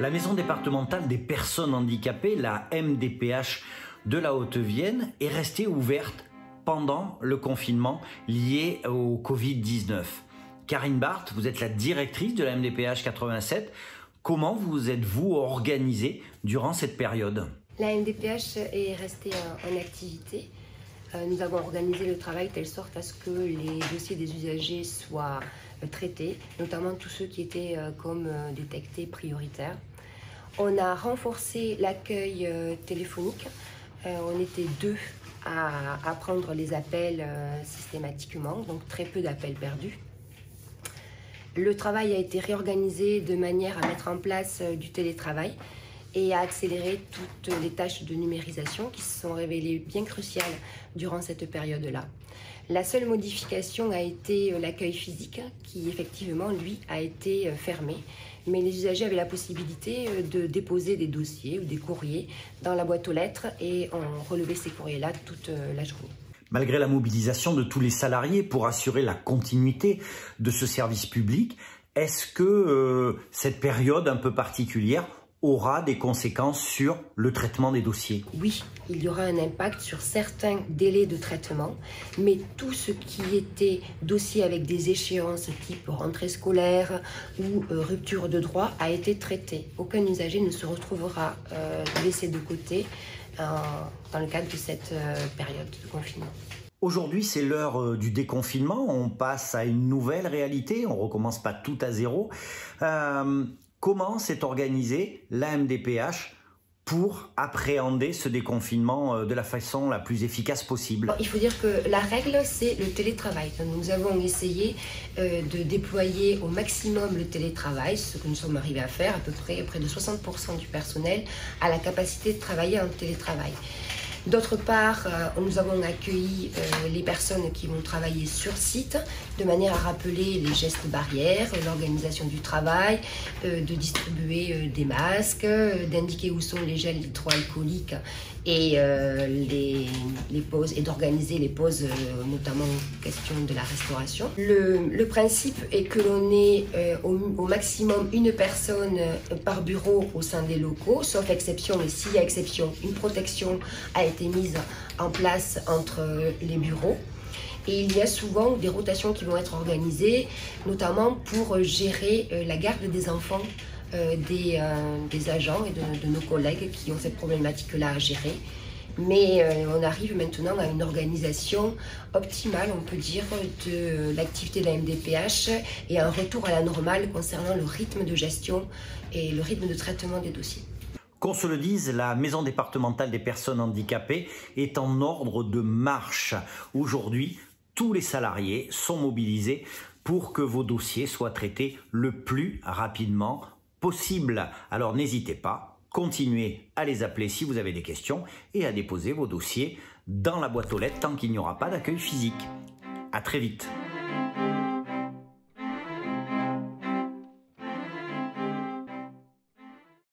La Maison départementale des personnes handicapées, la MDPH de la Haute-Vienne, est restée ouverte pendant le confinement lié au Covid-19. Karine Barthes, vous êtes la directrice de la MDPH 87. Comment vous êtes-vous organisée durant cette période? La MDPH est restée en activité. Nous avons organisé le travail de telle sorte à ce que les dossiers des usagers soient traités, notamment tous ceux qui étaient comme détectés prioritaires. On a renforcé l'accueil téléphonique. On était 2 à prendre les appels systématiquement, donc très peu d'appels perdus. Le travail a été réorganisé de manière à mettre en place du télétravail et à accélérer toutes les tâches de numérisation qui se sont révélées bien cruciales durant cette période-là. La seule modification a été l'accueil physique qui effectivement, lui, a été fermé. Mais les usagers avaient la possibilité de déposer des dossiers ou des courriers dans la boîte aux lettres et on relevait ces courriers-là toute la journée. Malgré la mobilisation de tous les salariés pour assurer la continuité de ce service public, est-ce que cette période un peu particulière aura des conséquences sur le traitement des dossiers? Oui, il y aura un impact sur certains délais de traitement, mais tout ce qui était dossier avec des échéances type rentrée scolaire ou rupture de droit a été traité. Aucun usager ne se retrouvera laissé de côté dans le cadre de cette période de confinement. Aujourd'hui, c'est l'heure du déconfinement. On passe à une nouvelle réalité. On recommence pas tout à zéro. Comment s'est organisée la MDPH pour appréhender ce déconfinement de la façon la plus efficace possible? Il faut dire que la règle, c'est le télétravail. Nous avons essayé de déployer au maximum le télétravail, ce que nous sommes arrivés à faire, à peu près près de 60% du personnel a la capacité de travailler en télétravail. D'autre part, nous avons accueilli les personnes qui vont travailler sur site de manière à rappeler les gestes barrières, l'organisation du travail, de distribuer des masques, d'indiquer où sont les gels hydroalcooliques et les pauses et d'organiser les pauses, notamment question de la restauration. Le principe est que l'on ait au maximum une personne par bureau au sein des locaux, sauf exception, et s'il y a exception, une protection a été mise en place entre les bureaux. Et il y a souvent des rotations qui vont être organisées, notamment pour gérer la garde des enfants des agents et de nos collègues qui ont cette problématique-là à gérer. Mais on arrive maintenant à une organisation optimale, on peut dire, de l'activité de la MDPH et un retour à la normale concernant le rythme de gestion et le rythme de traitement des dossiers. Qu'on se le dise, la Maison départementale des personnes handicapées est en ordre de marche. Aujourd'hui, tous les salariés sont mobilisés pour que vos dossiers soient traités le plus rapidement possible. Alors n'hésitez pas, continuez à les appeler si vous avez des questions et à déposer vos dossiers dans la boîte aux lettres tant qu'il n'y aura pas d'accueil physique. À très vite.